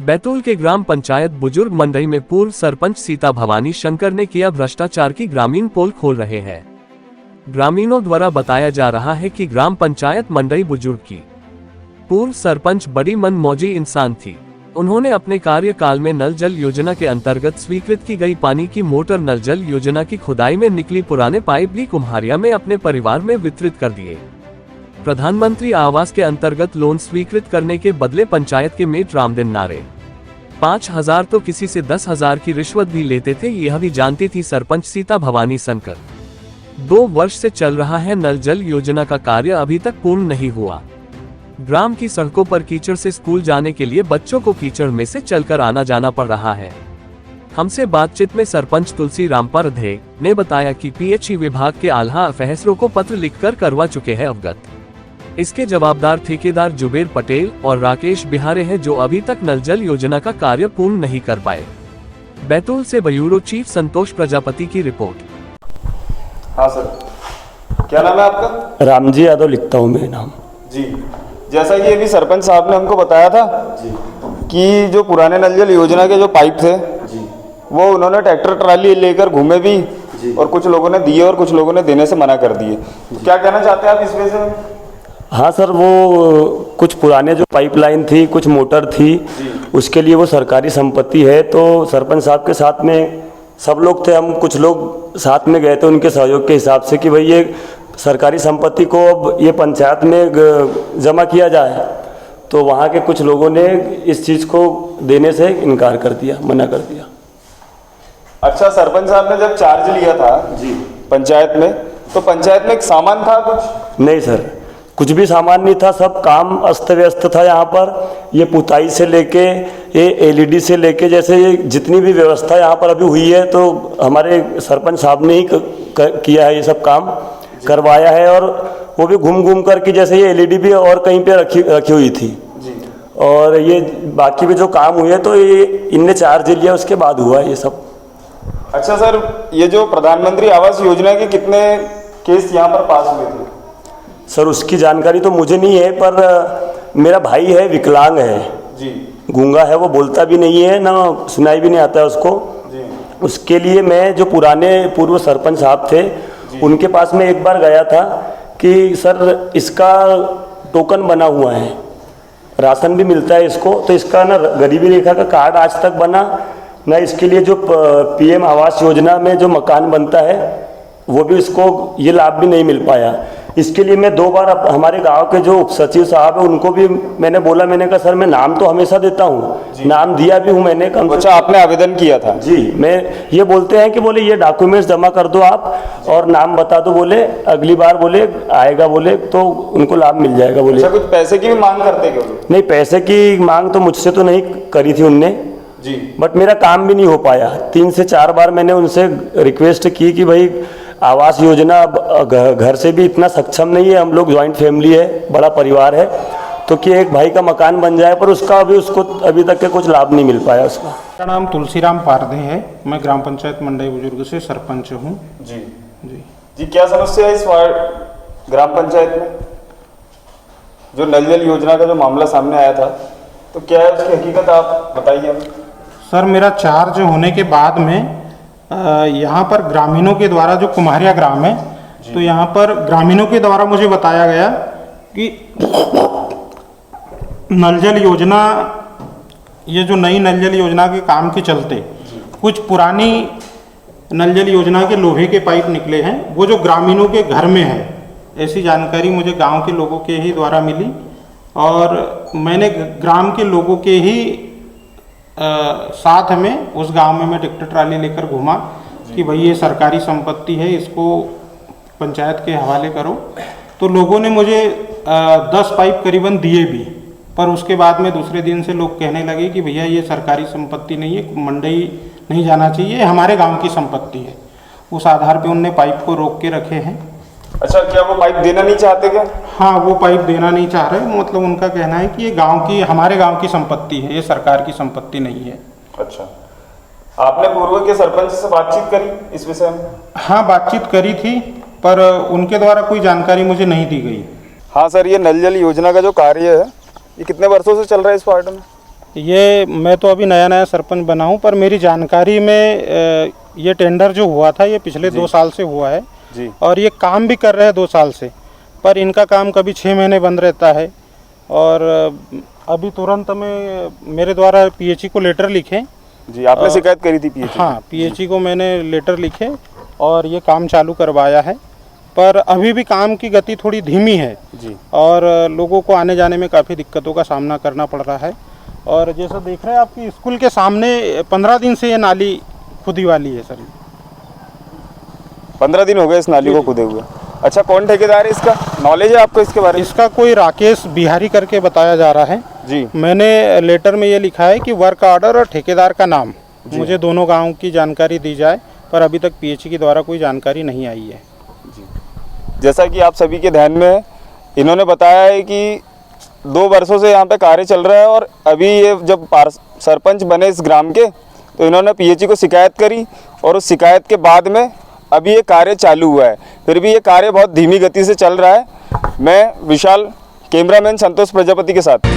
बैतूल के ग्राम पंचायत बुजुर्ग मंडई में पूर्व सरपंच सीता भवानी शंकर ने किया भ्रष्टाचार की ग्रामीण पोल खोल रहे हैं। ग्रामीणों द्वारा बताया जा रहा है कि ग्राम पंचायत मंडई बुजुर्ग की पूर्व सरपंच बड़ी मनमौजी इंसान थी। उन्होंने अपने कार्यकाल में नल जल योजना के अंतर्गत स्वीकृत की गई पानी की मोटर नल जल योजना की खुदाई में निकली पुराने पाइप भी कुम्हारिया में अपने परिवार में वितरित कर दिए। प्रधानमंत्री आवास के अंतर्गत लोन स्वीकृत करने के बदले पंचायत के मेट रामदिन नारे 5,000 तो किसी से 10,000 की रिश्वत भी लेते थे, यह भी जानती थी सरपंच सीता भवानी शंकर। 2 वर्ष से चल रहा है नल जल योजना का कार्य अभी तक पूर्ण नहीं हुआ। ग्राम की सड़कों पर कीचड़ से स्कूल जाने के लिए बच्चों को कीचड़ में से चलकर आना जाना पड़ रहा है। हमसे बातचीत में सरपंच तुलसी राम परधे ने बताया कि पीएचई विभाग के आला अफसरों को पत्र लिखकर करवा चुके हैं अवगत। इसके जवाबदार ठेकेदार जुबेर पटेल और राकेश बिहारे हैं, जो अभी तक नल जल योजना का कार्य पूर्ण नहीं कर पाए। बैतूल से ब्यूरो चीफ संतोष प्रजापति की रिपोर्ट। हाँ सर, क्या नाम है आपका? रामजी यादव लिखता हूँ मैं नाम जी। जैसा कि अभी सरपंच साहब ने हमको बताया था जी कि जो पुराने नल जल योजना के जो पाइप थे जी, वो उन्होंने ट्रैक्टर ट्राली लेकर घूमे भी जी, और कुछ लोगों ने दिए और कुछ लोगों ने देने से मना कर दिए। क्या कहना चाहते हैं आप इसमें से? हाँ सर, वो कुछ पुराने जो पाइपलाइन थी, कुछ मोटर थी, उसके लिए वो सरकारी संपत्ति है। तो सरपंच साहब के साथ में सब लोग थे, हम कुछ लोग साथ में गए थे उनके सहयोग के हिसाब से कि भाई ये सरकारी संपत्ति को अब ये पंचायत में जमा किया जाए। तो वहाँ के कुछ लोगों ने इस चीज़ को देने से इनकार कर दिया, मना कर दिया। अच्छा, सरपंच साहब ने जब चार्ज लिया था जी पंचायत में, तो पंचायत में एक सामान था कुछ? नहीं सर, कुछ भी सामान नहीं था, सब काम अस्त व्यस्त था यहाँ पर। ये पुताई से लेके ये एलईडी से लेके जैसे ये जितनी भी व्यवस्था यहाँ पर अभी हुई है, तो हमारे सरपंच साहब ने ही किया है, ये सब काम करवाया है। और वो भी घूम घूम कर कि जैसे ये एलईडी भी और कहीं पे रखी हुई थी जी। और ये बाकी भी जो काम हुए तो ये इनने चार्ज लिया, उसके बाद हुआ ये सब। अच्छा सर, ये जो प्रधानमंत्री आवास योजना के कितने केस यहाँ पर पास हुए थे? सर उसकी जानकारी तो मुझे नहीं है, पर मेरा भाई है, विकलांग है जी, गूंगा है, वो बोलता भी नहीं है, ना सुनाई भी नहीं आता है उसको जी। उसके लिए मैं जो पुराने पूर्व सरपंच साहब थे उनके पास में एक बार गया था कि सर इसका टोकन बना हुआ है, राशन भी मिलता है इसको, तो इसका ना गरीबी रेखा का कार्ड आज तक बना ना, इसके लिए जो पीएम आवास योजना में जो मकान बनता है वो भी इसको ये लाभ भी नहीं मिल पाया। इसके लिए मैं 2 बार हमारे गांव के जो उप सचिव साहब है उनको भी मैंने बोला, मैंने कहा सर मैं नाम तो हमेशा देता हूँ, नाम दिया भी हूँ मैंने। अच्छा, आपने आवेदन किया था जी? मैं ये बोलते हैं कि बोले ये डॉक्यूमेंट्स जमा कर दो आप और नाम बता दो, बोले अगली बार बोले आएगा, बोले तो उनको लाभ मिल जाएगा बोले। अच्छा, कुछ पैसे की भी मांग करते क्यों? नहीं, पैसे की मांग तो मुझसे तो नहीं करी थी उनने जी, बट मेरा काम भी नहीं हो पाया। 3 से 4 बार मैंने उनसे रिक्वेस्ट की कि भाई आवास योजना घर से भी इतना सक्षम नहीं है, हम लोग जॉइंट फैमिली है, बड़ा परिवार है, तो कि एक भाई का मकान बन जाए, पर उसका उसको अभी तक के कुछ लाभ नहीं मिल पाया उसका। मेरा नाम तुलसी राम पारधे है, मैं ग्राम पंचायत मंडई बुजुर्ग से सरपंच हूँ जी। जी जी, क्या समस्या है इस ग्राम पंचायत में? जो नल जल योजना का जो मामला सामने आया था, तो क्या है उसकी हकीकत, आप बताइए हमें। सर, मेरा चार्ज होने के बाद में यहाँ पर ग्रामीणों के द्वारा, जो कुम्हारिया ग्राम है, तो यहाँ पर ग्रामीणों के द्वारा मुझे बताया गया कि नल जल योजना, ये जो नई नल जल योजना के काम के चलते कुछ पुरानी नल जल योजना के लोहे के पाइप निकले हैं, वो जो ग्रामीणों के घर में है, ऐसी जानकारी मुझे गांव के लोगों के ही द्वारा मिली। और मैंने ग्राम के लोगों के ही साथ में उस गांव में मैं ट्रैक्टर ट्राली लेकर घूमा कि भाई ये सरकारी संपत्ति है, इसको पंचायत के हवाले करो। तो लोगों ने मुझे 10 पाइप करीबन दिए भी, पर उसके बाद में दूसरे दिन से लोग कहने लगे कि भैया ये सरकारी संपत्ति नहीं है, मंडई नहीं जाना चाहिए, हमारे गांव की संपत्ति है। उस आधार पे उनने पाइप को रोक के रखे हैं। अच्छा, क्या वो पाइप देना नहीं चाहते क्या? हाँ, वो पाइप देना नहीं चाह रहे, मतलब उनका कहना है कि ये गांव की, हमारे गांव की संपत्ति है, ये सरकार की संपत्ति नहीं है। अच्छा, आपने पूर्व के सरपंच से बातचीत करी इस विषय में? हाँ, बातचीत करी थी, पर उनके द्वारा कोई जानकारी मुझे नहीं दी गई। हाँ सर, ये नल जल योजना का जो कार्य है ये कितने वर्षों से चल रहा है इस वार्ड में? ये मैं तो अभी नया नया सरपंच बना हूँ, पर मेरी जानकारी में ये टेंडर जो हुआ था ये पिछले 2 साल से हुआ है जी। और ये काम भी कर रहे हैं 2 साल से, पर इनका काम कभी 6 महीने बंद रहता है। और अभी तुरंत में मेरे द्वारा पीएचई को लेटर लिखे जी। आपने शिकायत करी थी पीएचई? हाँ, पीएचई को मैंने लेटर लिखे और ये काम चालू करवाया है, पर अभी भी काम की गति थोड़ी धीमी है जी। और लोगों को आने जाने में काफ़ी दिक्कतों का सामना करना पड़ रहा है। और जैसा देख रहे हैं आपकी स्कूल के सामने 15 दिन से ये नाली खुदी वाली है सर। 15 दिन हो गए इस नाली को खुदे हुए। अच्छा, कौन ठेकेदार है इसका? नॉलेज है आपको इसके बारे में? इसका कोई राकेश बिहारी करके बताया जा रहा है जी। मैंने लेटर में ये लिखा है कि वर्क ऑर्डर और ठेकेदार का नाम मुझे दोनों गाँव की जानकारी दी जाए, पर अभी तक पीएचई के द्वारा कोई जानकारी नहीं आई है। जैसा कि आप सभी के ध्यान में है, इन्होंने बताया है कि 2 वर्षों से यहाँ पे कार्य चल रहा है और अभी ये जब सरपंच बने इस ग्राम के तो इन्होंने पीएचई को शिकायत करी और उस शिकायत के बाद में अभी ये कार्य चालू हुआ है। फिर भी ये कार्य बहुत धीमी गति से चल रहा है। मैं विशाल, कैमरामैन संतोष प्रजापति के साथ।